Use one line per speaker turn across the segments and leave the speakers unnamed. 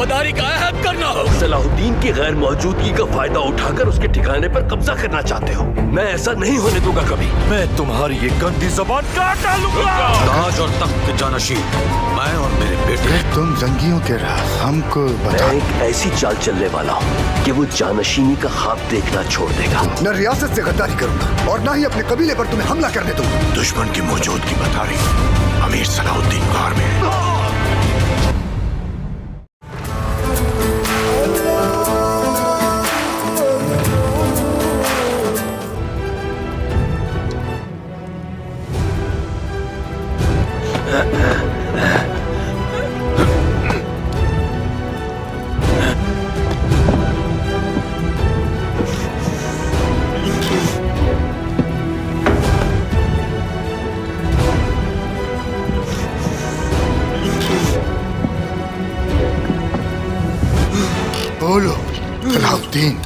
वफादारी का अहद करना हो।
सलाहुद्दीन की गैर मौजूदगी का फायदा उठाकर उसके ठिकाने पर कब्जा करना चाहते हो। मैं ऐसा नहीं होने दूंगा कभी।
मैं तुम्हारी ये गंदी जबान काट डालूंगा।
ताज और तख्त के जानशीन मैं और मेरे बेटे।
तुम जंगियों के राज हमको बता।
मैं एक ऐसी चाल चलने वाला हूँ कि वो जानशीनी का ख्वाब देखना छोड़ देगा।
न रियासत से गद्दारी करूंगा और न ही अपने कबीले पर तुम्हें हमला करने दूंगा।
दुश्मन की मौजूदगी बता रही अमीर सलाहुद्दीन कार में है।
बोलो सलाहुद्दीन।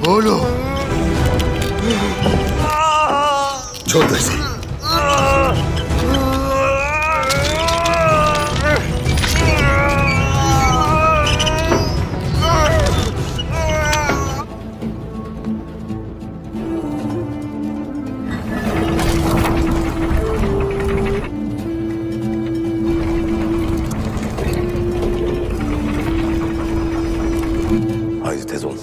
बोलो। छोड़ दो इसे।
Haydi tez olun.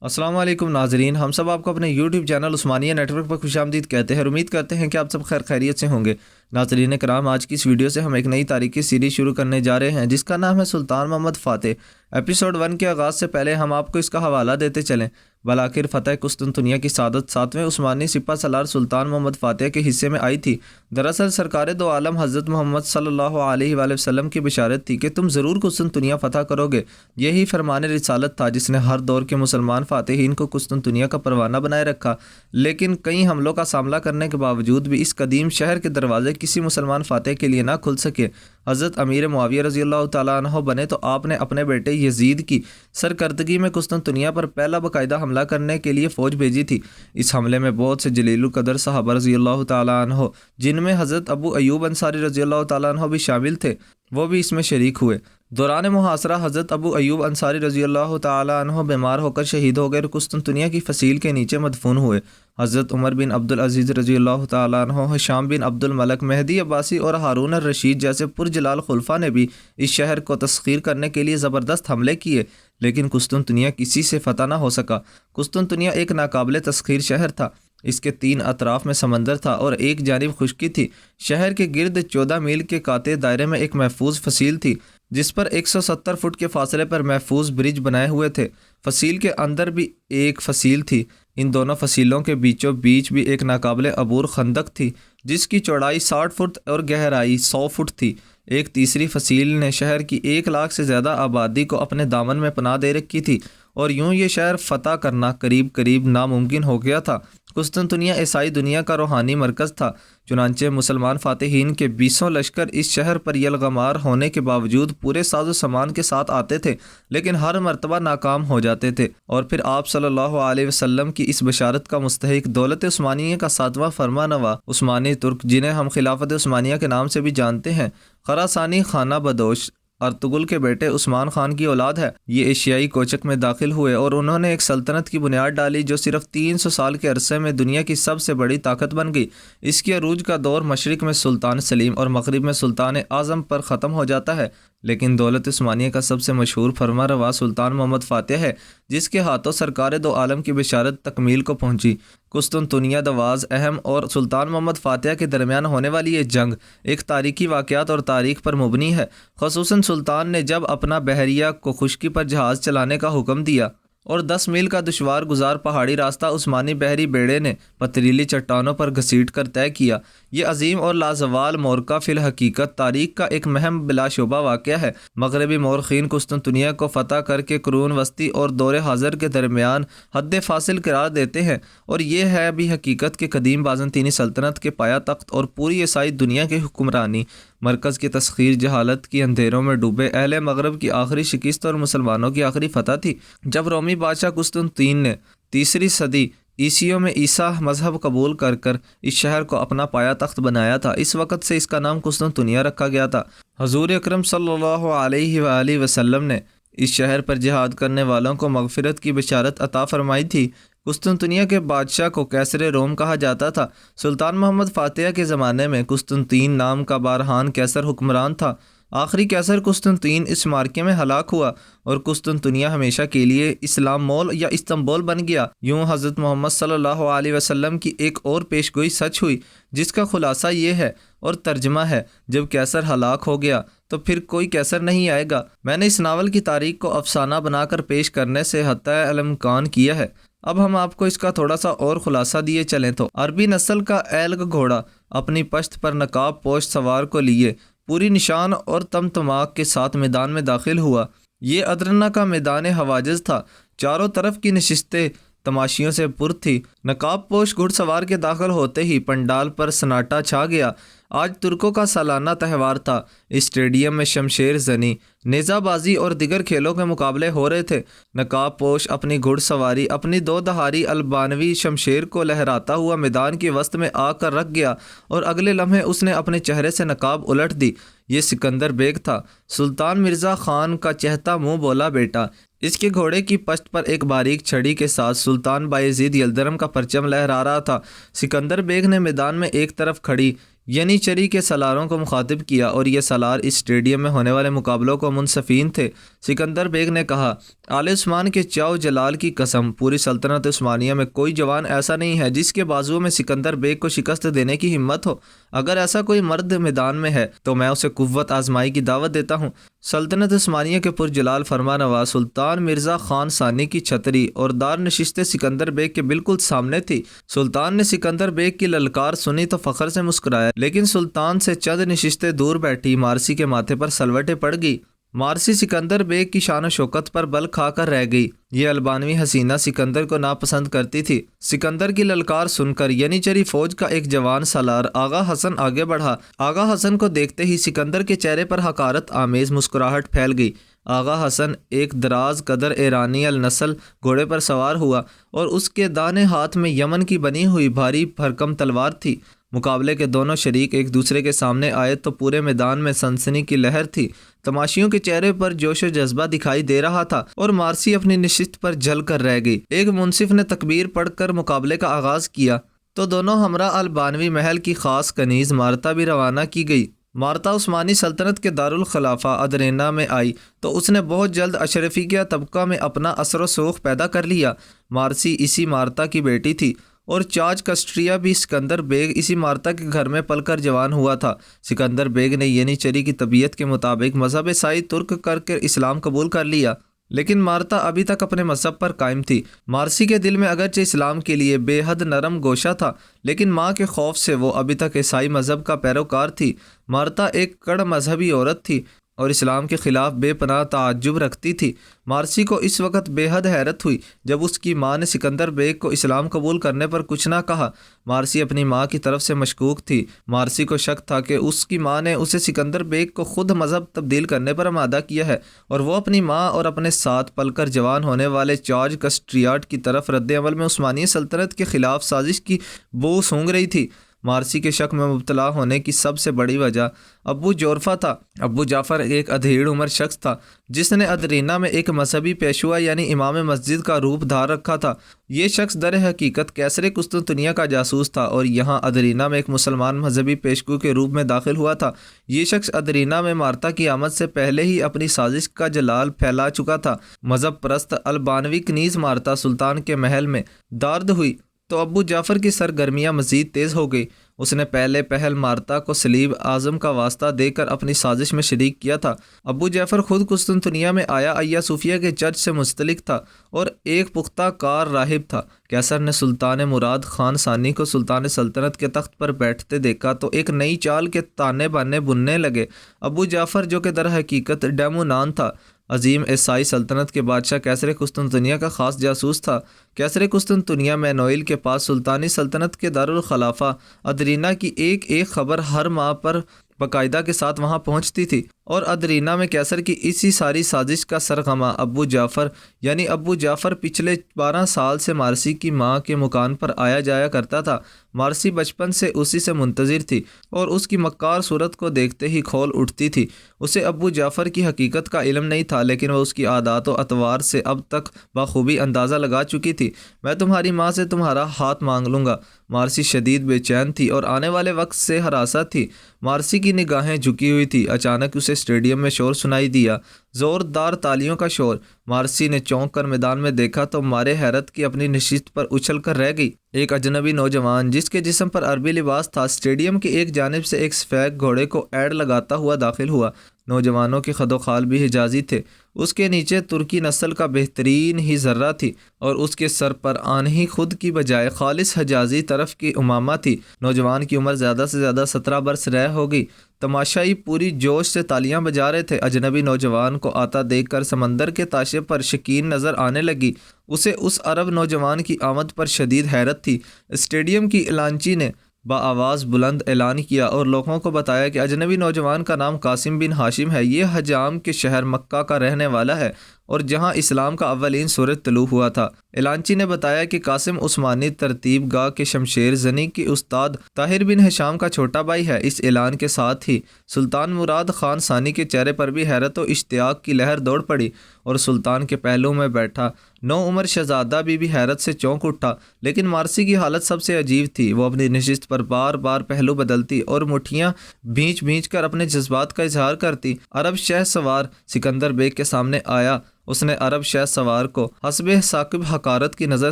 अस्सलाम वालेकुम नाजरीन, हम सब आपको अपने YouTube चैनल उस्मानिया नेटवर्क पर खुशामदीद कहते हैं और उम्मीद करते हैं कि आप सब खैर खैरियत से होंगे। नाजरीन कराम, आज की इस वीडियो से हम एक नई तारीखी सीरीज़ शुरू करने जा रहे हैं जिसका नाम है सुल्तान मोहम्मद फ़ातेह। एपिसोड 1 के आगाज़ से पहले हम आपको इसका हवाला देते चलें। बलाखिर फ़तेह कुस्तुनतुनिया की सादत 7वें उस्मानी सिपा सलार सुल्तान मोहम्मद फ़ातेह के हिस्से में आई थी। दरअसल सरकार दो आलम हज़रत मोहम्मद सल्लल्लाहु अलैहि वसल्लम की बिशारत थी कि तुम ज़रूर कुस्तुनतुनिया फ़तह करोगे। यही फरमान रिसालत था जिसने हर दौर के मुसलमान फ़ातिहीन को कुस्तुनतुनिया का परवाना बनाए रखा। लेकिन कई हमलों का सामना करने के बावजूद भी इस कदीम शहर के दरवाजे किसी मुसलमान फ़ातेह के लिए ना खुल सके। हज़रत अमीर मुआविया रज़ी अल्लाह तआला अन्हु बने तो आपने अपने बेटे यजीद की सरकर्दगी में कुस्तुनतुनिया पर पहला बाकायदा हमला करने के लिए फ़ौज भेजी थी। इस हमले में बहुत से जलीलुल कदर सहाबा रज़ी अल्लाह तआला अन्हु, जिनमें हज़रत अबू अयूब अंसारी रज़ी अल्लाह तआला अन्हु भी शामिल थे, वो भी इसमें शरीक हुए। दौरान मुहासरा हज़रत अबू अयूब अंसारी रज़ी अल्लाह तआला अन्हु बीमार होकर शहीद हो गए और कुस्तुनतुनिया की फसील के नीचे मदफून हुए। हज़रत उमर बिन अब्दुल अज़ीज़ रज़ी अल्लाह तआला अन्हु, हिशाम बिन अब्दुल मलक, मेहदी अब्बासी और हारून अर रशीद जैसे पुरजलाल खुलफा ने भी इस शहर को तस्खीर करने के लिए ज़बरदस्त हमले किए, लेकिन कुस्तुनतुनिया किसी से फ़तह ना हो सका। कुस्तुनतुनिया एक नाकाबिले तस्खीर शहर था। इसके 3 अतराफ में समंदर था और एक जानिब खुश्की थी। शहर के गिर्द 14 मील के काते दायरे में एक महफूज फसील थी जिस पर 170 फुट के फासले पर महफूज ब्रिज बनाए हुए थे। फसील के अंदर भी एक फसील थी। इन दोनों फसीलों के बीचों बीच भी एक नाकाबिले अबूर खंदक थी जिसकी चौड़ाई 60 फुट और गहराई 100 फुट थी। एक तीसरी फसील ने शहर की 1 लाख से ज़्यादा आबादी को अपने दामन में पनाह दे रखी थी और यूं ये शहर फ़तह करना करीब करीब नामुमकिन हो गया था। कुस्तुनतुनिया ईसाई दुनिया का रूहानी मरकज़ था। चुनांचे मुसलमान फातिहीन के 20 लश्कर इस शहर पर यलगमार होने के बावजूद पूरे साजो सामान के साथ आते थे, लेकिन हर मरतबा नाकाम हो जाते थे। और फिर आप सल्लल्लाहु अलैहि वसल्लम की इस बशारत का मुस्तहिक दौलत उस्मानिया का 7वां फरमानवा उस्मानी तुर्क, जिन्हें हम खिलाफत उस्मानिया के नाम से भी जानते हैं, खरासानी खाना बदोश अर्तुगुल के बेटे उस्मान खान की औलाद है। ये एशियाई कोचक में दाखिल हुए और उन्होंने एक सल्तनत की बुनियाद डाली जो सिर्फ 300 साल के अरसे में दुनिया की सबसे बड़ी ताकत बन गई। इसके अरूज का दौर मशरिक में सुल्तान सलीम और मगरिब में सुल्तान आज़म पर ख़त्म हो जाता है, लेकिन दौलत उस्मानिया का सबसे मशहूर फरमारवा सुल्तान मोहम्मद फ़ातिह है, जिसके हाथों सरकार दो आलम की बिशारत तकमील को पहुंची। कुस्तुनतुनिया दवाज़ अहम और सुल्तान मोहम्मद फ़ातिह के दरमियान होने वाली ये जंग एक तारीखी वाक़यात और तारीख पर मुबनी है। ख़ुसूसन सुल्तान ने जब अपना बहरिया को खुश्की पर जहाज़ चलाने का हुक्म दिया और 10 मील का दुश्वार गुजार पहाड़ी रास्ता उस्मानी बहरी बेड़े ने पथरीली चट्टानों पर घसीट कर तय किया। ये अजीम और लाजवाल मोरका फिल हकीकत तारीख का एक महम बिलाशुबा वाक़या है। मगरबी मोरखीन कुस्तुनतुनिया को फ़तह करके कुरून वस्ती और दौर हाज़र के दरमियान हद फासिल करार देते हैं, और ये है भी हकीकत के कदीम बाज़ंतीनी सल्तनत के पाया तख्त और पूरी ईसाई दुनिया की हुक्मरानी मरकज़ की तस्खीर जहालत की अंधेरों में डूबे अहले मगरब की आखिरी शिकस्त और मुसलमानों की आखिरी फतह थी। जब रोमी बादशाह कुस्तुनतीन ने 3री सदी ईसियों में ईसा मजहब कबूल कर इस शहर को अपना पाया तख्त बनाया था, इस वक्त से इसका नाम कुस्तुनतुनिया रखा गया था। हजूर अकरम सल्लल्लाहु अलैहि वसल्लम ने इस शहर पर जिहाद करने वालों को मगफिरत की बिशारत अता फरमाई थी। कुस्तुनतुनिया के बादशाह को कैसर रोम कहा जाता था। सुल्तान मोहम्मद फ़ातिह के ज़माने में कुस्तुनतीन नाम का बारहान कैसर हुक्मरान था। आखिरी कैसर कुस्तुनतीन इस मार्के में हलाक हुआ और कुस्तुनतुनिया हमेशा के लिए इस्लाम मोल या इस्तंबुल बन गया। यूं हज़रत मोहम्मद सल्लल्लाहु अलैहि वसल्लम की एक और पेशगोई सच हुई, जिसका खुलासा ये है और तर्जमा है, जब कैसर हलाक हो गया तो फिर कोई कैसर नहीं आएगा। मैंने इस नावल की तारीख को अफसाना बनाकर पेश करने से हत्या अलमकान किया है। अब हम आपको इसका थोड़ा सा और खुलासा दिए चलें तो अरबी नस्ल का एल्ग घोड़ा अपनी पश्त पर नकाब पोश सवार को लिए पूरी निशान और तमतमाक के साथ मैदान में दाखिल हुआ। ये अदरना का मैदान हवाजिज था। चारों तरफ की नशिस्तें तमाशियों से पुर थी। नकाब पोश घुड़सवार के दाखिल होते ही पंडाल पर सन्नाटा छा गया। आज तुर्कों का सालाना त्यौहार था। इस स्टेडियम में शमशेर जनी, नेज़ाबाजी और दिगर खेलों के मुकाबले हो रहे थे। नकाब पोश अपनी घुड़सवारी अपनी 2 दहारी अल्बानवी शमशेर को लहराता हुआ मैदान के वस्त में आकर रख गया और अगले लम्हे उसने अपने चेहरे से नकाब उलट दी। ये सिकंदर बेग था, सुल्तान मिर्ज़ा खान का चहता मुँह बोला बेटा। इसके घोड़े की पश्त पर एक बारीक छड़ी के साथ सुल्तान बायज़ीद यलदरम का परचम लहरा रहा था। सिकंदर बेग ने मैदान में एक तरफ खड़ी यनीचरी के सलारों को मुखातिब किया और ये सलार इस स्टेडियम में होने वाले मुकाबलों को मुनसफीन थे। सिकंदर बेग ने कहा, आले उस्मान के चाओ जलाल की कसम, पूरी सल्तनत उस्मानिया में कोई जवान ऐसा नहीं है जिसके बाजुओं में सिकंदर बेग को शिकस्त देने की हिम्मत हो। अगर ऐसा कोई मर्द मैदान में है तो मैं उसे कुव्वत आजमाई की दावत देता हूँ। सल्तनत उस्मानिया के पुरजलाल फरमानवा सुल्तान मिर्ज़ा खान सानी की छतरी और दार नशिस्ते सिकंदर बेग के बिल्कुल सामने थी। सुल्तान ने सिकंदर बेग की ललकार सुनी तो फ़ख्र से मुस्कुराया, लेकिन सुल्तान से चंद नशिस्तें दूर बैठी मारसी के माथे पर सलवटें पड़ गई। मारसी सिकंदर बेग की शान शौकत पर बल खाकर रह गई। ये अल्बानवी हसीना सिकंदर को नापसंद करती थी। सिकंदर की ललकार सुनकर यनीचरी फौज का एक जवान सालार आगा हसन आगे बढ़ा। आगा हसन को देखते ही सिकंदर के चेहरे पर हकारत आमेज मुस्कुराहट फैल गई। आगा हसन एक दराज कदर ईरानी अल नस्ल घोड़े पर सवार हुआ और उसके दाने हाथ में यमन की बनी हुई भारी भरकम तलवार थी। मुकाबले के दोनों शरीक एक दूसरे के सामने आए तो पूरे मैदान में सनसनी की लहर थी। तमाशियों के चेहरे पर जोश व जज्बा दिखाई दे रहा था और मारसी अपनी निशिस्त पर जल कर रह गई। एक मुंसिफ ने तकबीर पढ़कर मुकाबले का आगाज किया तो दोनों हमरा अल्बानवी महल की खास कनीज मारता भी रवाना की गई। मारता उस्मानी सल्तनत के दारुल खिलाफा अदरेना में आई तो उसने बहुत जल्द अशरफिया तबका में अपना असर सूख पैदा कर लिया। मारसी इसी मारता की बेटी थी और चाच कस्ट्रिया भी सिकंदर बेग इसी मारता के घर में पलकर जवान हुआ था। सिकंदर बेग ने यनीचरी की तबीयत के मुताबिक मजहब ईसाई तुर्क करके इस्लाम कबूल कर लिया, लेकिन मारता अभी तक अपने मजहब पर कायम थी। मारसी के दिल में अगरचे इस्लाम के लिए बेहद नरम गोशा था, लेकिन माँ के खौफ से वो अभी तक ईसाई मजहब का पैरोकार थी। मारता एक कड़ मजहबी औरत थी और इस्लाम के ख़िलाफ़ बेपनाह ताज्जुब रखती थी। मार्सी को इस वक्त बेहद हैरत हुई जब उसकी माँ ने सिकंदर बेग को इस्लाम कबूल करने पर कुछ ना कहा। मार्सी अपनी माँ की तरफ से मशकूक थी। मार्सी को शक था कि उसकी माँ ने उसे सिकंदर बेग को खुद मज़हब तब्दील करने पर आमादा किया है और वो अपनी माँ और अपने साथ पलकर जवान होने वाले जॉर्ज कस्ट्रियाट की तरफ रद्द अमल में उस्मानिया सल्तनत के ख़िलाफ़ साजिश की बू सूंघ रही थी। मार्सी के शक में मुब्तला होने की सबसे बड़ी वजह अबू जोरफा था। अबू जाफ़र एक अधेड़ उम्र शख्स था जिसने अदरीना में एक मजहबी पेशवा यानी इमाम मस्जिद का रूप धार रखा था। ये शख्स दर हकीकत कैसर कुस्तुनतुनिया का जासूस था और यहाँ अदरीना में एक मुसलमान मजहबी पेशगो के रूप में दाखिल हुआ था। ये शख्स अदरीना में मार्ता की आमद से पहले ही अपनी साजिश का जलाल फैला चुका था। मजहब परस्त अलबानवी कनीज़ मार्ता सुल्तान के महल में दार्द हुई तो अबू जाफ़र की सरगर्मियाँ मज़ीद तेज़ हो गई। उसने पहले पहल मार्ता को सलीब आज़म का वास्ता देकर अपनी साजिश में शरीक किया था। अबू जाफ़र खुद कुस्तुनतुनिया में आया अय्या सूफिया के चर्च से मुस्तलिक था और एक पुख्ता कार राहिब था। कैसर ने सुल्तान मुराद खान सानी को सुल्तान सल्तनत के तख्त पर बैठते देखा तो एक नई चाल के ताने बाने बुनने लगे। अबू जाफ़र जो कि दर हकीकत डेमुनान था, अजीम ईसाई सल्तनत के बादशाह कैसर कुस्तुनतुनिया का ख़ास जासूस था। कैसर कुस्तुनतुनिया मैनोइल के पास सुल्तानी सल्तनत के दारुल खलाफा अदरीना की एक एक खबर हर माह पर बाकायदा के साथ वहां पहुंचती थी और अदरीना में कैसर की इसी सारी साजिश का सरगमा अबू जाफ़र यानी अबू जाफ़र पिछले 12 साल से मार्सी की माँ के मुकान पर आया जाया करता था। मार्सी बचपन से उसी से मुंतज़िर थी और उसकी मक्कार सूरत को देखते ही खोल उठती थी। उसे अबू जाफ़र की हकीकत का इल्म नहीं था लेकिन वह उसकी आदात व अतवार से अब तक बखूबी अंदाज़ा लगा चुकी थी। मैं तुम्हारी माँ से तुम्हारा हाथ मांग लूँगा। मार्सी शदीद बेचैन थी और आने वाले वक्त से हरासा थी। मार्सी की निगाहें झुकी हुई थी। अचानक उसे स्टेडियम में शोर सुनाई दिया, ज़ोरदार तालियों का शोर। मार्सी ने चौंक कर मैदान में देखा तो मारे हैरत की अपनी नशिस्त पर उछल कर रह गई। एक अजनबी नौजवान जिसके जिस्म पर अरबी लिबास था स्टेडियम की एक जानिब से एक सफ़ेद घोड़े को ऐड लगाता हुआ दाखिल हुआ। नौजवानों के खदोखाल भी हिजाजी थे। उसके नीचे तुर्की नस्ल का बेहतरीन ही जर्रा थी और उसके सर पर आनही खुद की बजाय खालिस हिजाजी तरफ की उमामा थी। नौजवान की उम्र ज़्यादा से ज़्यादा 17 बरस रह होगी। तमाशाई पूरी जोश से तालियां बजा रहे थे। अजनबी नौजवान को आता देखकर समंदर के ताशे पर शकीन नज़र आने लगी। उसे उस अरब नौजवान की आमद पर शदीद हैरत थी। स्टेडियम की एलानची ने बाआवाज़ बुलंद ऐलान किया और लोगों को बताया कि अजनबी नौजवान का नाम कासिम बिन हाशिम है। ये हजाम के शहर मक्का का रहने वाला है और जहां इस्लाम का अव्वलीन सूरज तलू हुआ था। एलानची ने बताया कि कासिम उस्मानी तरतीब गाह के शमशेर जनी की उस्ताद ताहिर बिन हिशाम का छोटा भाई है। इस ऐलान के साथ ही सुल्तान मुराद खान सानी के चेहरे पर भी हैरत और इश्तियाक की लहर दौड़ पड़ी और सुल्तान के पहलू में बैठा 9 उम्र शहजादा भी हैरत से चौंक उठा। लेकिन मार्सी की हालत सबसे अजीब थी। वो अपनी नशिस्त पर बार बार पहलू बदलती और मुठ्ठियाँ भींच भींच कर अपने जज्बात का इजहार करती। अरब शह सवार सिकंदर बेग के सामने आया। उसने अरब शह सवार को हस्बे साकिब हकारत की नज़र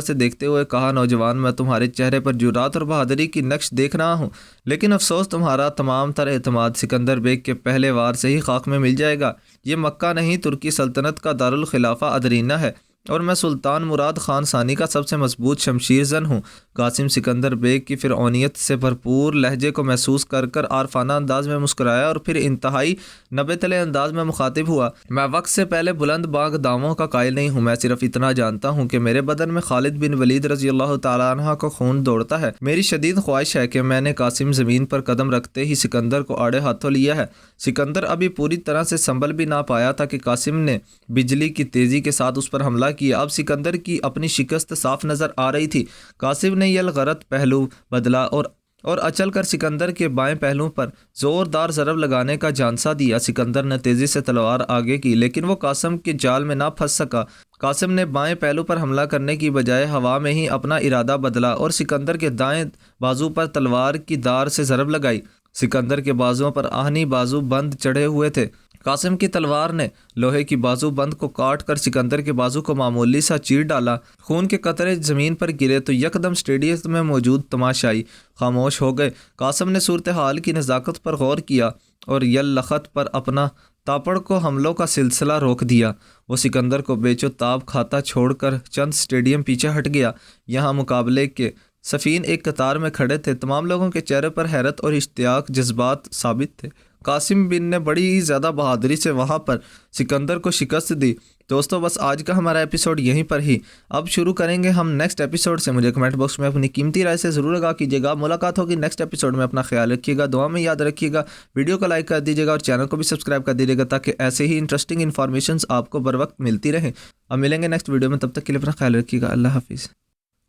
से देखते हुए कहा, नौजवान, मैं तुम्हारे चेहरे पर जुरात और बहादुरी की नक्श देख रहा हूँ, लेकिन अफसोस तुम्हारा तमाम तर एतमाद सिकंदर बेग के पहले वार से ही खाक में मिल जाएगा। ये मक्का नहीं, तुर्की सल्तनत का दारुल खिलाफा अदरीना है और मैं सुल्तान मुराद खान सानी का सबसे मजबूत शमशीर जन हूँ। कासिम सिकंदर बेग की फिरौनियत से भरपूर लहजे को महसूस कर कर आरफाना अंदाज में मुस्कुराया और फिर इंतहाई नबे तले अंदाज में मुखातिब हुआ। मैं वक्त से पहले बुलंद बाग दावों का कायल नहीं हूँ। मैं सिर्फ इतना जानता हूँ कि मेरे बदन में खालिद बिन वलीद रजी अल्लाह तआला अन्हा का खून दौड़ता है। मेरी शदीद ख्वाहिश है कि मैंने कासिम ज़मीन पर कदम रखते ही सिकंदर को आड़े हाथों लिया है। सिकंदर अभी पूरी तरह से संभल भी ना पाया था कि कासिम ने बिजली की तेज़ी के साथ उस पर हमला किया। अब सिकंदर की अपनी शिकस्त साफ नज़र आ रही थी। कासिम ने यल गलत पहलू बदला और अचल कर सिकंदर के बाएं पहलू पर ज़ोरदार ज़रब लगाने का झांसा दिया। सिकंदर ने तेज़ी से तलवार आगे की लेकिन वो कासिम के जाल में ना फंस सका। कासिम ने बाएं पहलू पर हमला करने की बजाय हवा में ही अपना इरादा बदला और सिकंदर के दाएं बाजू पर तलवार की दार से ज़रब लगाई। सिकंदर के बाजुओं पर आहनी बाजू बंद चढ़े हुए थे। कासिम की तलवार ने लोहे की बाजू बंद को काट कर सिकंदर के बाजू को मामूली सा चीर डाला। खून के कतरे ज़मीन पर गिरे तो यकदम स्टेडियम में मौजूद तमाशाई खामोश हो गए। कासिम ने सूरत हाल की नज़ाकत पर गौर किया और यल्लखत पर अपना तापड़ को हमलों का सिलसिला रोक दिया। वो सिकंदर को बेचो ताब खाता छोड़कर चंद स्टेडियम पीछे हट गया। यहाँ मुकाबले के सफ़ीन एक कतार में खड़े थे। तमाम लोगों के चेहरे पर हैरत और इश्तियाक जज्बात साबित थे। कासिम बिन ने बड़ी ही ज़्यादा बहादुरी से वहाँ पर सिकंदर को शिकस्त दी। दोस्तों बस आज का हमारा एपिसोड यहीं पर ही। अब शुरू करेंगे हम नेक्स्ट एपिसोड से। मुझे कमेंट बॉक्स में अपनी कीमती राय से ज़रूर लगा कीजिएगा। मुलाकात होगी नेक्स्ट एपिसोड में। अपना ख्याल रखिएगा, दुआ में याद रखिएगा। वीडियो को लाइक कर दीजिएगा और चैनल को भी सब्सक्राइब कर दीजिएगा ताकि ऐसे ही इंटरेस्टिंग इन्फॉर्मेशन आपको बर वक्त मिलती रहें। अब मिलेंगे नेक्स्ट वीडियो में, तब तक के लिए अपना ख्याल रखिएगा। अल्लाह हाफिज़।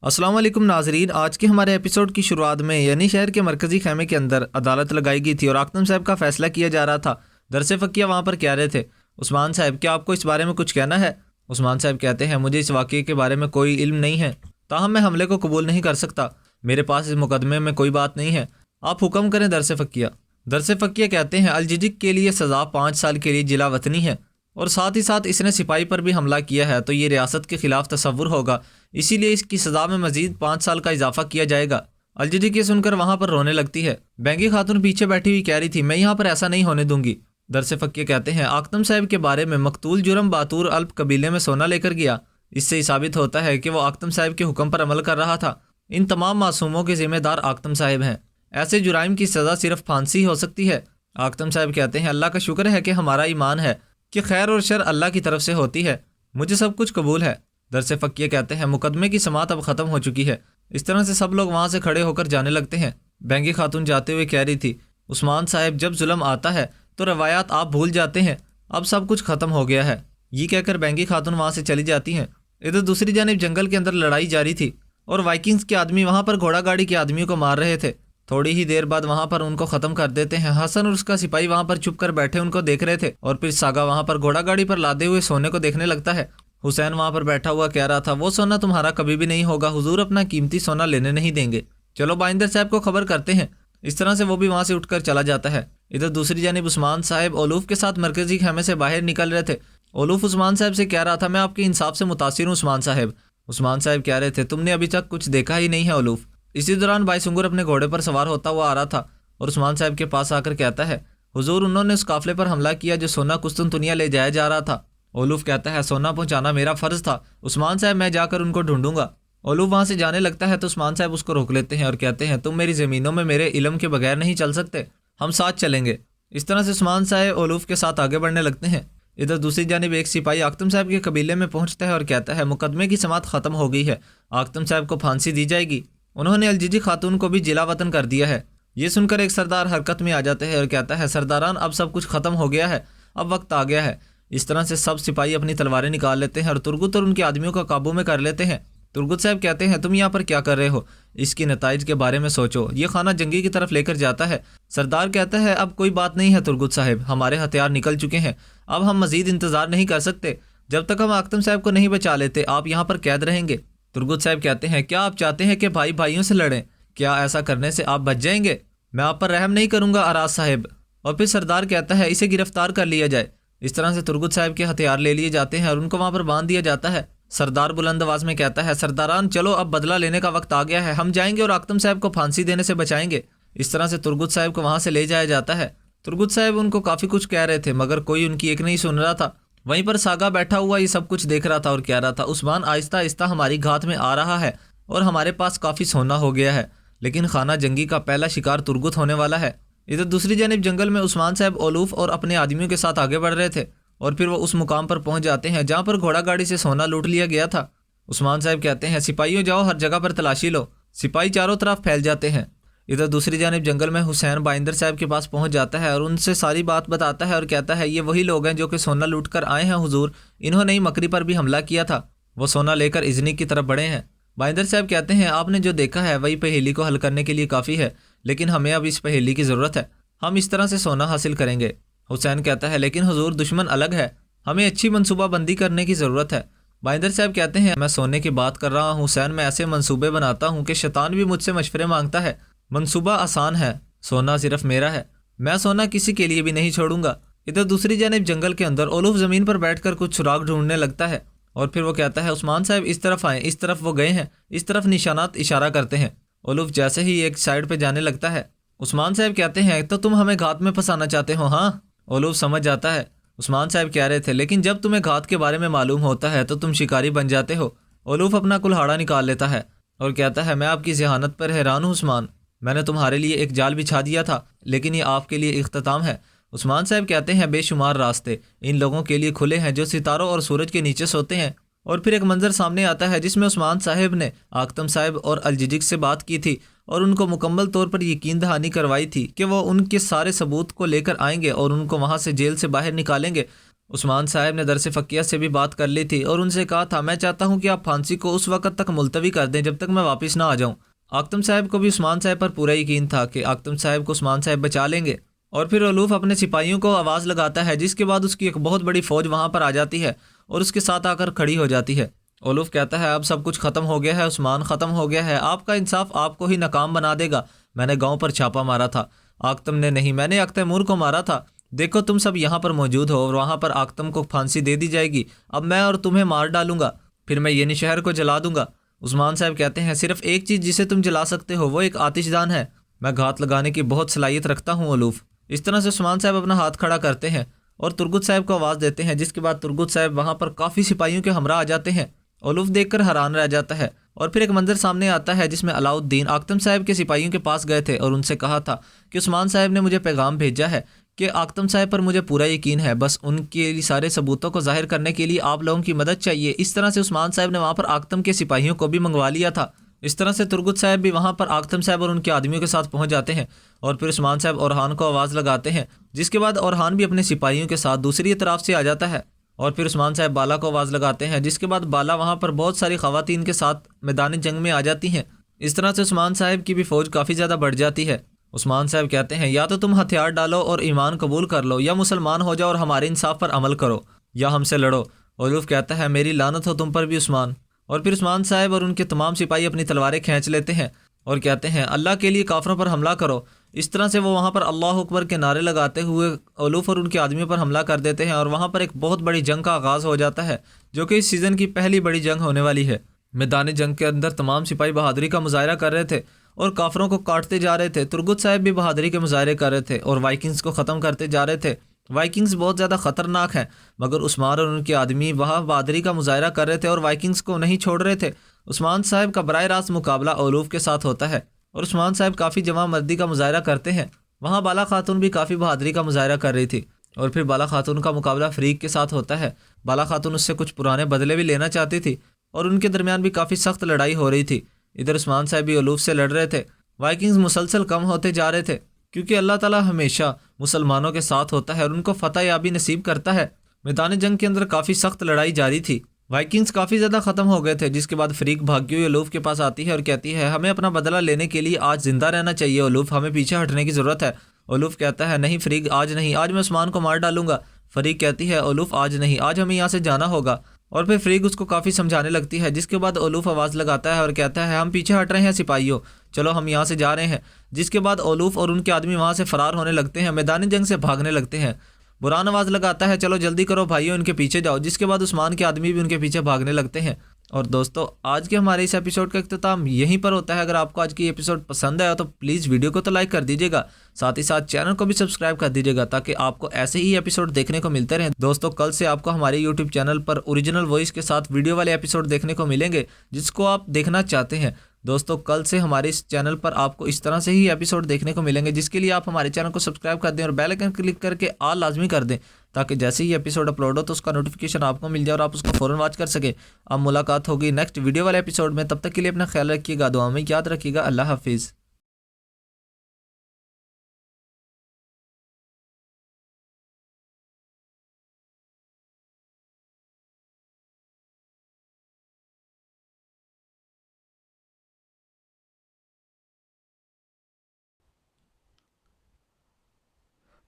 अस्सलाम वालेकुम नाजरीन, आज के हमारे एपिसोड की शुरुआत में यानी शहर के मरकज़ी खैमे के अंदर अदालत लगाई गई थी और आकतम साहब का फैसला किया जा रहा था। दरसे फ़किया वहाँ पर कह रहे थे, उस्मान साहब क्या आपको इस बारे में कुछ कहना है? उस्मान साहब कहते हैं, मुझे इस वाक़े के बारे में कोई इल्म नहीं है, ताहम मैं हमले को कबूल नहीं कर सकता। मेरे पास इस मुकदमे में कोई बात नहीं है, आप हुक्म करें दरसे फ़किया। दरसे फ़किया कहते हैं, अलजिजिक के लिए सज़ा 5 साल के लिए जिला वतनी है और साथ ही साथ इसने सिपाही पर भी हमला किया है तो ये रियासत के ख़िलाफ़ तसव्वुर होगा, इसीलिए इसकी सज़ा में मज़ीद 5 साल का इजाफा किया जाएगा। अलजिजिक ये सुनकर वहाँ पर रोने लगती है। बैंगी खातून पीछे बैठी हुई कह रही थी, मैं यहाँ पर ऐसा नहीं होने दूंगी। दरसे फ़किया कहते हैं, आकतम साहब के बारे में मकतूल जुर्म बातूर अल्प कबीले में सोना लेकर गया, इससे ही साबित होता है कि वो आकतम साहब के हुक्म पर अमल कर रहा था। इन तमाम मासूमों के ज़िम्मेदार आकतम साहब हैं। ऐसे जुराइम की सज़ा सिर्फ फांसी हो सकती है। आकतम साहब कहते हैं, अल्लाह का शुक्र है कि हमारा ईमान है कि खैर और शर अल्लाह की तरफ से होती है, मुझे सब कुछ कबूल है। दरसे फ़किया कहते हैं, मुकदमे की समात अब ख़त्म हो चुकी है। इस तरह से सब लोग वहाँ से खड़े होकर जाने लगते हैं। बैंगी खातून जाते हुए कह रही थी, उस्मान साहब जब जुल्म आता है तो रवायात आप भूल जाते हैं, अब सब कुछ ख़त्म हो गया है। ये कहकर बैंगी खातून वहाँ से चली जाती हैं। इधर दूसरी जानिब जंगल के अंदर लड़ाई जारी थी और वाइकिंग्स के आदमी वहाँ पर घोड़ा गाड़ी के आदमियों को मार रहे थे। थोड़ी ही देर बाद वहाँ पर उनको ख़त्म कर देते हैं। हसन और उसका सिपाही वहाँ पर चुप कर बैठे उनको देख रहे थे और फिर सागा वहाँ पर घोड़ा गाड़ी पर लादे हुए सोने को देखने लगता है। हुसैन वहाँ पर बैठा हुआ कह रहा था, वो सोना तुम्हारा कभी भी नहीं होगा, हुजूर अपना कीमती सोना लेने नहीं देंगे, चलो बाइंदर साहब को खबर करते हैं। इस तरह से वो भी वहाँ से उठकर चला जाता है। इधर दूसरी जानिब उस्मान साहब ओलूफ के साथ मरकज़ी खैमे से बाहर निकल रहे थे। ओलूफ उस्मान साहब से कह रहा था, मैं आपके इंसाफ से मुतासिर हूँ उस्मान साहब। उस्मान साहब कह रहे थे, तुमने अभी तक कुछ देखा ही नहीं है ओलूफ। इसी दौरान बाईसुंगर अपने घोड़े पर सवार होता हुआ आ रहा था और उस्मान साहब के पास आकर कहता है, हुजूर उन्होंने उस काफिले पर हमला किया जो सोना कुस्तुनतुनिया ले जाया जा रहा था। ओलूफ कहता है, सोना पहुंचाना मेरा फ़र्ज़ था उस्मान साहब, मैं जाकर उनको ढूंढूंगा। ओलूफ वहाँ से जाने लगता है तो उस्मान साहब उसको रोक लेते हैं और कहते हैं, तुम मेरी ज़मीनों में मेरे इल्म के बगैर नहीं चल सकते, हम साथ चलेंगे। इस तरह से उस्मान साहब ओलूफ के साथ आगे बढ़ने लगते हैं। इधर दूसरी जानिब एक सिपाही आकतम साहब के कबीले में पहुंचता है और कहता है, मुकदमे की समात ख़त्म हो गई है, आकतम साहब को फांसी दी जाएगी, उन्होंने अलजिजी खातून को भी जिला वतन कर दिया है। ये सुनकर एक सरदार हरकत में आ जाते हैं और कहता है, सरदारान अब सब कुछ ख़त्म हो गया है, अब वक्त आ गया है। इस तरह से सब सिपाही अपनी तलवारें निकाल लेते हैं और तुर्गुत और उनके आदमियों को काबू में कर लेते हैं। तुर्गुत साहब कहते हैं, तुम यहाँ पर क्या कर रहे हो, इसकी नताइज के बारे में सोचो, ये खाना जंगी की तरफ लेकर जाता है। सरदार कहता है, अब कोई बात नहीं है तुर्गुत साहब, हमारे हथियार निकल चुके हैं, अब हम मजीद इंतज़ार नहीं कर सकते, जब तक हम आकतम साहब को नहीं बचा लेते आप यहाँ पर कैद रहेंगे। तुर्गुत साहब कहते हैं, क्या आप चाहते हैं कि भाई भाइयों से लड़ें? क्या ऐसा करने से आप बच जाएंगे? मैं आप पर रहम नहीं करूँगा अराज साहब। और फिर सरदार कहता है, इसे गिरफ्तार कर लिया जाए। इस तरह से तुर्गुत साहब के हथियार ले लिए जाते हैं और उनको वहाँ पर बांध दिया जाता है। सरदार बुलंद आवाज़ में कहता है, सरदारान चलो अब बदला लेने का वक्त आ गया है, हम जाएंगे और आकतम साहब को फांसी देने से बचाएंगे। इस तरह से तुर्गुत साहब को वहाँ से ले जाया जाता है। तुर्गुत साहब उनको काफ़ी कुछ कह रहे थे मगर कोई उनकी एक नहीं सुन रहा था। वहीं पर सागा बैठा हुआ ये सब कुछ देख रहा था और कह रहा था, उस्मान आहिस्ता आहिस्ता हमारी घात में आ रहा है और हमारे पास काफ़ी सोना हो गया है, लेकिन खाना जंगी का पहला शिकार तुर्गुत होने वाला है। इधर दूसरी जानिब जंगल में उस्मान साहब ओलूफ और अपने आदमियों के साथ आगे बढ़ रहे थे और फिर वो उस मुकाम पर पहुंच जाते हैं जहां पर घोड़ा गाड़ी से सोना लूट लिया गया था। उस्मान साहब कहते हैं, सिपाहियों जाओ हर जगह पर तलाशी लो। सिपाही चारों तरफ फैल जाते हैं। इधर दूसरी जानिब जंगल में हुसैन बाइंदर साहब के पास पहुंच जाता है और उनसे सारी बात बताता है और कहता है, ये वही लोग हैं जो कि सोना लूट कर आए हैं हुजूर, इन्होंने ही मकरी पर भी हमला किया था, वो सोना लेकर इजनी की तरफ बढ़े हैं। बाइंदर साहब कहते हैं, आपने जो देखा है वही पहेली को हल करने के लिए काफ़ी है, लेकिन हमें अब इस पहेली की ज़रूरत है, हम इस तरह से सोना हासिल करेंगे। हुसैन कहता है, लेकिन हुजूर दुश्मन अलग है, हमें अच्छी मनसूबाबंदी करने की ज़रूरत है। बाइंदर साहब कहते हैं, मैं सोने की बात कर रहा हूँ हुसैन, मैं ऐसे मंसूबे बनाता हूँ कि शैतान भी मुझसे मशवरे मांगता है। मंसूबा आसान है, सोना सिर्फ मेरा है, मैं सोना किसी के लिए भी नहीं छोड़ूंगा। इधर दूसरी जानिब जंगल के अंदर ओलूफ ज़मीन पर बैठकर कुछ सुराग ढूंढने लगता है और फिर वो कहता है, उस्मान साहब इस तरफ आएँ, इस तरफ वो गए हैं, इस तरफ निशानात इशारा करते हैं। ओलूफ जैसे ही एक साइड पर जाने लगता है, उस्मान साहब कहते हैं, तो तुम हमें घात में फंसाना चाहते हो? हाँ। ओलूफ समझ जाता है, उस्मान साहब कह रहे थे, लेकिन जब तुम्हें घात के बारे में मालूम होता है तो तुम शिकारी बन जाते हो। ओलूफ अपना कुल्हाड़ा निकाल लेता है और कहता है मैं आपकी ज़हानत पर हैरान हूँ उस्मान, मैंने तुम्हारे लिए एक जाल बिछा दिया था लेकिन ये आपके लिए इख्तिताम है। उस्मान साहब कहते हैं बेशुमार रास्ते इन लोगों के लिए खुले हैं जो सितारों और सूरज के नीचे सोते हैं। और फिर एक मंजर सामने आता है जिसमें उस्मान साहब ने आकतम साहब और अलजिजिक से बात की थी और उनको मुकम्मल तौर पर यकीन दहानी करवाई थी कि वो उनके सारे सबूत को लेकर आएंगे और उनको वहाँ से जेल से बाहर निकालेंगे। उस्मान साहब ने दरस फ़किया से भी बात कर ली थी और उनसे कहा था मैं चाहता हूँ कि आप फांसी को उस वक्त तक मुलतवी कर दें जब तक मैं वापस ना आ जाऊँ। आकतम साहब को भी उस्मान साहब पर पूरा यकीन था कि आकतम साहब को उस्मान साहब बचा लेंगे। और फिर उलूफ अपने सिपाहियों को आवाज़ लगाता है जिसके बाद उसकी एक बहुत बड़ी फ़ौज वहाँ पर आ जाती है और उसके साथ आकर खड़ी हो जाती है। उलूफ कहता है अब सब कुछ ख़त्म हो गया है उस्मान, ख़त्म हो गया है, आपका इंसाफ आपको ही नाकाम बना देगा। मैंने गाँव पर छापा मारा था, आकतम ने नहीं, मैंने अख्तैमूर को मारा था। देखो तुम सब यहाँ पर मौजूद हो और वहाँ पर आकतम को फांसी दे दी जाएगी। अब मैं और तुम्हें मार डालूंगा, फिर मैं ये शहर को जला दूंगा। उस्मान साहब कहते हैं सिर्फ एक चीज़ जिसे तुम जला सकते हो वो एक आतिशदान है, मैं घात लगाने की बहुत सलाहियत रखता हूँ उलूफ। इस तरह से उस्मान साहब अपना हाथ खड़ा करते हैं और तुर्गुत साहब को आवाज़ देते हैं जिसके बाद तुर्गुत साहब वहाँ पर काफ़ी सिपाहियों के हमरा आ जाते हैं। उलूफ देखकर हैरान रह जाता है और फिर एक मंजर सामने आता है जिसमें अलाउद्दीन आकतम साहब के सिपाहियों के पास गए थे और उनसे कहा था कि उस्मान साहब ने मुझे पैगाम भेजा है कि आकतम साहब पर मुझे पूरा यकीन है, बस उनके सारे सबूतों को जाहिर करने के लिए आप लोगों की मदद चाहिए। इस तरह से उस्मान साहब ने वहाँ पर आकतम के सिपाहियों को भी मंगवा लिया था। इस तरह से तुर्गुत साहब भी वहाँ पर आकतम साहब और उनके आदमियों के साथ पहुँच जाते हैं और फिर उस्मान साहब ओरहान को आवाज़ लगाते हैं जिसके बाद ओरहान भी अपने सिपाहियों के साथ दूसरी तरफ से आ जाता है। और फिर उस्मान साहब बाला को आवाज़ लगाते हैं जिसके बाद बाला वहाँ पर बहुत सारी ख़वातीन के साथ मैदान जंग में आ जाती हैं। इस तरह से उस्मान साहब की भी फ़ौज काफ़ी ज़्यादा बढ़ जाती है। उस्मान साहब कहते हैं या तो तुम हथियार डालो और ईमान कबूल कर लो या मुसलमान हो जाओ और हमारे इंसाफ पर अमल करो या हमसे लड़ो। उलूफ कहता है मेरी लानत हो तुम पर भी उस्मान। और फिर उस्मान साहब और उनके तमाम सिपाही अपनी तलवारें खींच लेते हैं और कहते हैं अल्लाह के लिए काफरों पर हमला करो। इस तरह से वो वहाँ पर अल्लाह अकबर के नारे लगाते हुए उलूफ और उनके आदमियों पर हमला कर देते हैं और वहाँ पर एक बहुत बड़ी जंग का आगाज़ हो जाता है जो कि इस सीज़न की पहली बड़ी जंग होने वाली है। मैदान जंग के अंदर तमाम सिपाही बहादुरी का मुजाहरा कर रहे थे और काफरों को काटते जा रहे थे। तुर्गुत साहब भी बहादुरी के मुजाहरे कर रहे थे और वाइकिंग्स को ख़त्म करते जा रहे थे। वाइकिंग्स बहुत ज़्यादा ख़तरनाक हैं मगर उस्मान और उनके आदमी वहाँ बहादुरी का मुजाहरा कर रहे थे और वाइकिंग्स को नहीं छोड़ रहे थे। उस्मान साहब का बराह रास्त मुकाबला उलूफ के साथ होता है और उस्मान साहब काफ़ी जमा मर्दी का मुजाहरा करते हैं। वहाँ बाला खातून भी काफ़ी बहादुरी का मुजाहरा कर रही थी और फिर बाला खातून का मुकाबला फ़रीक के साथ होता है। बाला खातून उससे कुछ पुराने बदले भी लेना चाहती थी और उनके दरमियान भी काफ़ी सख्त लड़ाई हो रही थी। इधर उस्मान साहब भी उलूफ से लड़ रहे थे। वाइकिंग्स मुसलसल कम होते जा रहे थे क्योंकि अल्लाह ताला हमेशा मुसलमानों के साथ होता है और उनको फतह याबी नसीब करता है। मैदान जंग के अंदर काफ़ी सख्त लड़ाई जारी थी। वाइकिंग्स काफ़ी ज़्यादा ख़त्म हो गए थे जिसके बाद फ़रीक भाग्य हुई उलूफ के पास आती है और कहती है हमें अपना बदला लेने के लिए आज ज़िंदा रहना चाहिए उलूफ, हमें पीछे हटने की ज़रूरत है। उलूफ कहता है नहीं फ़रीक आज नहीं, आज मैं उस्मान को मार डालूंगा। फ़रीक कहती है उलूफ आज नहीं, आज हमें यहाँ से जाना होगा। और फिर फ़रीक उसको काफ़ी समझाने लगती है जिसके बाद उलूफ आवाज़ लगाता है और कहता है हम पीछे हट रहे हैं सिपाहियों, चलो हम यहाँ से जा रहे हैं। जिसके बाद उलूफ और उनके आदमी वहाँ से फ़रार होने लगते हैं, मैदानी जंग से भागने लगते हैं। बुरान आवाज़ लगाता है चलो जल्दी करो भाइयों, इनके पीछे जाओ। जिसके बाद उस्मान के आदमी भी उनके पीछे भागने लगते हैं। और दोस्तों आज के हमारे इस एपिसोड का इख्तिताम यहीं पर होता है। अगर आपको आज की एपिसोड पसंद आया तो प्लीज़ वीडियो को तो लाइक कर दीजिएगा, साथ ही साथ चैनल को भी सब्सक्राइब कर दीजिएगा ताकि आपको ऐसे ही एपिसोड देखने को मिलते रहें। दोस्तों कल से आपको हमारे यूट्यूब चैनल पर ओरिजिनल वॉइस के साथ वीडियो वाले एपिसोड देखने को मिलेंगे जिसको आप देखना चाहते हैं। दोस्तों कल से हमारे इस चैनल पर आपको इस तरह से ही एपिसोड देखने को मिलेंगे जिसके लिए आप हमारे चैनल को सब्सक्राइब कर दें और बेल आइकन क्लिक करके ऑल लाजमी कर दें ताकि जैसे ही एपिसोड अपलोड हो तो उसका नोटिफिकेशन आपको मिल जाए और आप उसको फ़ौरन वॉच कर सकें। अब मुलाकात होगी नेक्स्ट वीडियो वाले एपिसोड में, तब तक के लिए अपना ख्याल रखिएगा, दुआ में याद रखिएगा। अल्लाह हाफिज़।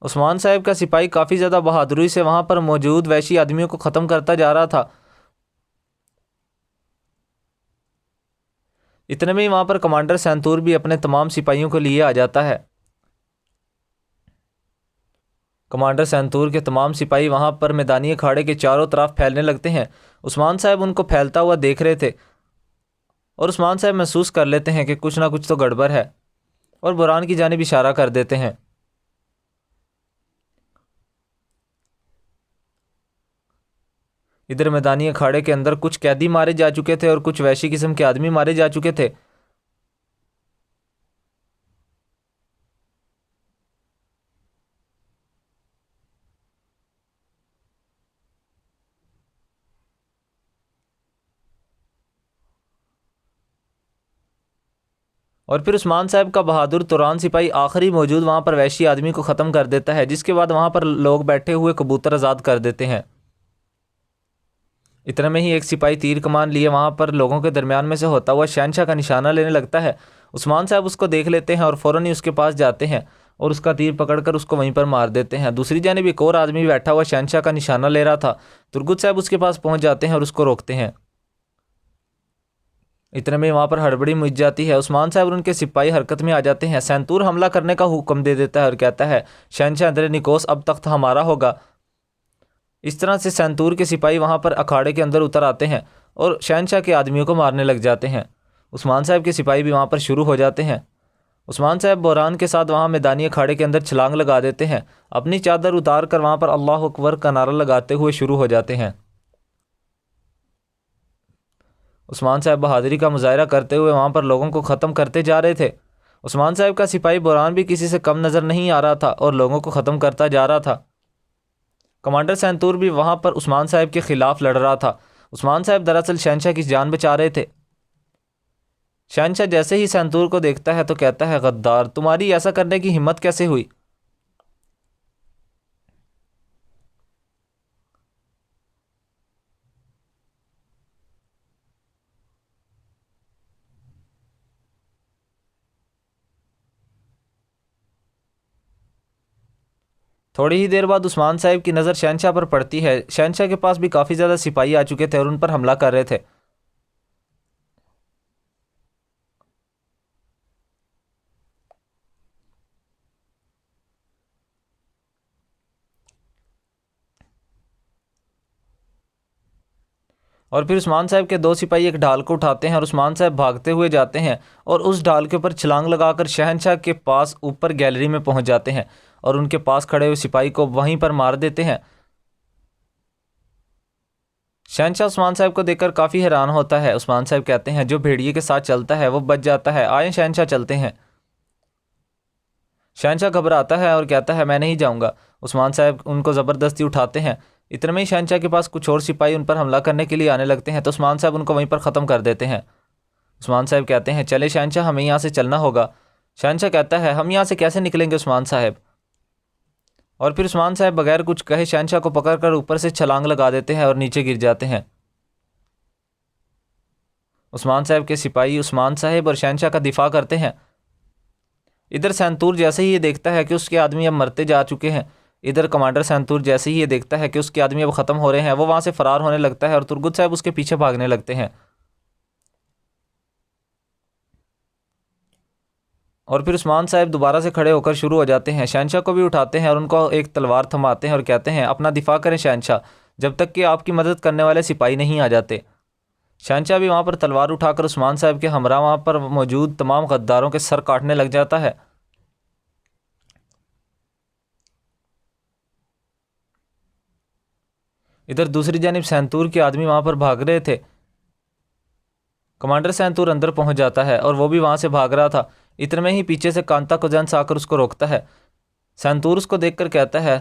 उस्मान साहब का सिपाही काफ़ी ज़्यादा बहादुरी से वहाँ पर मौजूद वैशी आदमियों को ख़त्म करता जा रहा था। इतने में ही वहाँ पर कमांडर सैंतूर भी अपने तमाम सिपाहियों को लिए आ जाता है। कमांडर सैंतूर के तमाम सिपाही वहाँ पर मैदानी अखाड़े के चारों तरफ फैलने लगते हैं। उस्मान साहब उनको फैलता हुआ देख रहे थे और उस्मान साहब महसूस कर लेते हैं कि कुछ ना कुछ तो गड़बड़ है और बुरान की जानिब इशारा कर देते हैं। इधर मैदानी अखाड़े के अंदर कुछ कैदी मारे जा चुके थे और कुछ वैशी किस्म के आदमी मारे जा चुके थे। और फिर उस्मान साहब का बहादुर तुरान सिपाही आखिरी मौजूद वहाँ पर वैशी आदमी को ख़त्म कर देता है, जिसके बाद वहाँ पर लोग बैठे हुए कबूतर आज़ाद कर देते हैं। इतने में ही एक सिपाही तीर कमान लिए वहाँ पर लोगों के दरमियान में से होता हुआ शहनशाह का निशाना लेने लगता है। उस्मान साहब उसको देख लेते हैं और फ़ौरन ही उसके पास जाते हैं और उसका तीर पकड़कर उसको वहीं पर मार देते हैं। दूसरी जानिब एक और आदमी बैठा हुआ शहनशाह का निशाना ले रहा था। तुर्गुत साहब उसके पास पहुँच जाते हैं और उसको रोकते हैं। इतने में वहाँ पर हड़बड़ी मच जाती है। उस्मान साहब और उनके सिपाही हरकत में आ जाते हैं। सैंतूर हमला करने का हुक्म दे देता है और कहता है, शहनशाह अंदर निकोस अब तख्त हमारा होगा। इस तरह से सैंतूर के सिपाही वहाँ पर अखाड़े के अंदर उतर आते हैं और शहनशाह के आदमियों को मारने लग जाते हैं। उस्मान साहब के सिपाही भी वहाँ पर शुरू हो जाते हैं। उस्मान साहब बोरान के साथ वहाँ मैदानी अखाड़े के अंदर छलांग लगा देते हैं। अपनी चादर उतार कर वहाँ पर अल्लाह अकबर का नारा लगाते हुए शुरू हो जाते हैं। उस्मान साहब बहादुरी का मुजाहरा करते हुए वहाँ पर लोगों को ख़त्म करते जा रहे थे। उस्मान साहब का सिपाही बोरान भी किसी से कम नज़र नहीं आ रहा था और लोगों को ख़त्म करता जा रहा था। कमांडर सैंतूर भी वहाँ पर उस्मान साहब के ख़िलाफ़ लड़ रहा था। उस्मान साहब दरअसल शहनशाह की जान बचा रहे थे। शहनशाह जैसे ही सैंतूर को देखता है तो कहता है, गद्दार, तुम्हारी ऐसा करने की हिम्मत कैसे हुई? थोड़ी ही देर बाद उस्मान साहब की नज़र शहनशाह पर पड़ती है। शहनशाह के पास भी काफ़ी ज़्यादा सिपाही आ चुके थे और उन पर हमला कर रहे थे। और फिर उस्मान साहब के दो सिपाही एक ढाल को उठाते हैं और उस्मान साहब भागते हुए जाते हैं और उस ढाल के ऊपर छलांग लगाकर शहनशाह के पास ऊपर गैलरी में पहुंच जाते हैं और उनके पास खड़े हुए सिपाही को वहीं पर मार देते हैं। शहनशाह उस्मान साहब को देखकर काफ़ी हैरान होता है। उस्मान साहब कहते हैं, जो भेड़िए के साथ चलता है वो बच जाता है, आए शहनशाह चलते हैं। शहनशाह घबराता है और कहता है, मैं नहीं जाऊँगा। उस्मान साहब उनको ज़बरदस्ती उठाते हैं। इतने में ही शहनशाह के पास कुछ और सिपाही उन पर हमला करने के लिए आने लगते हैं तो उस्मान साहब उनको वहीं पर ख़त्म कर देते हैं। उस्मान साहब कहते हैं, चले शहनशाह, हमें यहाँ से चलना होगा। शहनशाह कहता है, हम यहाँ से कैसे निकलेंगे उस्मान साहब? और फिर उस्मान साहब बगैर कुछ कहे शहनशाह को पकड़कर ऊपर से छलांग लगा देते हैं और नीचे गिर जाते हैं। उस्मान साहब के सिपाही उस्मान साहब और शहनशाह का दिफा करते हैं। इधर सैंतूर जैसे ही ये देखता है कि उसके आदमी अब मरते जा चुके हैं, इधर कमांडर सैंतूर जैसे ही ये देखता है कि उसके आदमी अब ख़त्म हो रहे हैं, वो वहाँ से फ़रार होने लगता है और तुर्गुत साहब उसके पीछे भागने लगते हैं। और फिर उस्मान साहब दोबारा से खड़े होकर शुरू हो जाते हैं। शहनशाह को भी उठाते हैं और उनको एक तलवार थमाते हैं और कहते हैं, अपना दिफा करें शहनशाह, जब तक कि आपकी मदद करने वाले सिपाही नहीं आ जाते। शहनशाह भी वहाँ पर तलवार उठाकर उस्मान साहब के हमरा वहाँ पर मौजूद तमाम गद्दारों के सर काटने लग जाता है। इधर दूसरी जानिब सैंतूर के आदमी वहाँ पर भाग रहे थे। कमांडर सैंतूर अंदर पहुँच जाता है और वो भी वहाँ से भाग रहा था। इतने में ही पीछे से कांता कोजेंस आकर उसको रोकता है। सैंतूर उसको देखकर कहता है,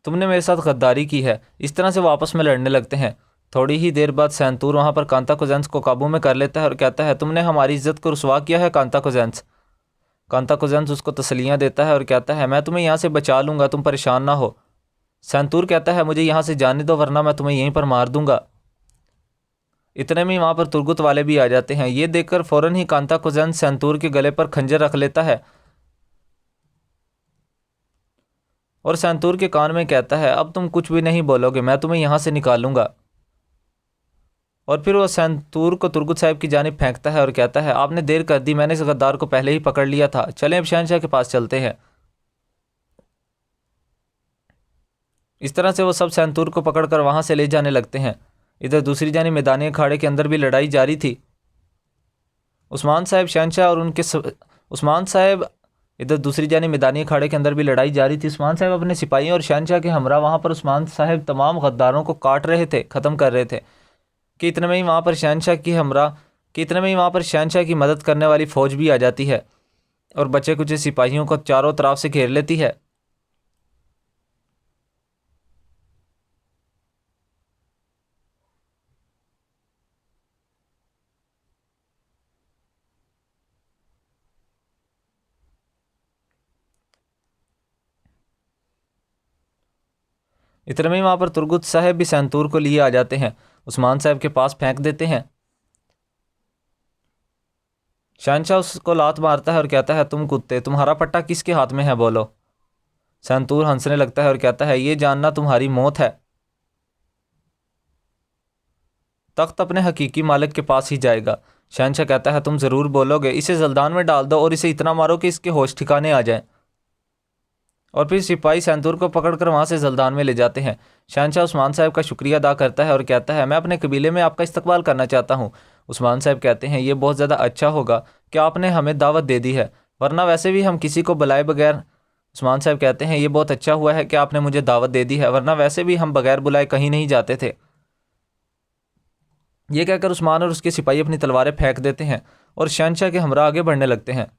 तुमने मेरे साथ गद्दारी की है। इस तरह से वो आपस में लड़ने लगते हैं। थोड़ी ही देर बाद सैंतूर वहाँ पर कांता कोजेंस को काबू में कर लेता है और कहता है, तुमने हमारी इज्जत को रुसवा किया है कांता कोजेंस। कांता कोजेंस उसको तसलियाँ देता है और कहता है, मैं तुम्हें यहाँ से बचा लूँगा, तुम परेशान ना हो। सैंतूर कहता है, मुझे यहाँ से जाने दो वरना मैं तुम्हें यहीं पर मार दूंगा। इतने में वहाँ पर तुर्गुत वाले भी आ जाते हैं। ये देखकर फ़ौरन ही कांता कोजेंस सैंतूर के गले पर खंजर रख लेता है और सैंतूर के कान में कहता है, अब तुम कुछ भी नहीं बोलोगे, मैं तुम्हें यहाँ से निकालूंगा। और फिर वो सैंतूर को तुर्गुत साहब की जानिब फेंकता है और कहता है, आपने देर कर दी, मैंने इस गद्दार को पहले ही पकड़ लिया था, चलें अब शहनशाह के पास चलते हैं। इस तरह से वो सब सैंतूर को पकड़कर वहाँ से ले जाने लगते हैं। इधर दूसरी जानिब मैदानी अखाड़े के अंदर भी लड़ाई जारी थी। उस्मान साहब शहनशाह और उस्मान साहब इधर दूसरी जानिब मैदानी अखाड़े के अंदर भी लड़ाई जारी थी। उस्मान साहब अपने सिपाहियों और शहनशाह के हमरा वहाँ पर उस्मान साहब तमाम गद्दारों को काट रहे थे, ख़त्म कर रहे थे कि इतने में ही वहाँ पर शहनशाह की मदद करने वाली फ़ौज भी आ जाती है और बचे कुछ सिपाहियों को चारों तरफ से घेर लेती है। इतने में वहाँ पर तुर्गुत साहब भी सैंतूर को लिए आ जाते हैं, उस्मान साहब के पास फेंक देते हैं। शहनशाह उसको लात मारता है और कहता है, तुम कुत्ते, तुम्हारा पट्टा किसके हाथ में है, बोलो। सैंतूर हंसने लगता है और कहता है, ये जानना तुम्हारी मौत है। तख्त अपने हकीकी मालिक के पास ही जाएगा। शहनशाह कहता है, तुम ज़रूर बोलोगे, इसे जल्दान में डाल दो और इसे इतना मारो कि इसके होश ठिकाने आ जाएं। और फिर सिपाही सैंतूर को पकड़कर वहाँ से जल्दान में ले जाते हैं। शहनशाह उस्मान साहब का शुक्रिया अदा करता है और कहता है, मैं अपने कबीले में आपका इस्तकबाल करना चाहता हूँ। उस्मान साहब कहते हैं, ये बहुत ज़्यादा अच्छा होगा कि आपने हमें दावत दे दी है, वरना वैसे भी हम किसी को बुलाए बगैर। उस्मान साहब कहते हैं, ये बहुत अच्छा हुआ है कि आपने मुझे दावत दे दी है, वरना वैसे भी हम बगैर बुलाए कहीं नहीं जाते थे। ये कहकर उस्मान और उसके सिपाही अपनी तलवारें फेंक देते हैं और शहनशाह के हमरा आगे बढ़ने लगते हैं।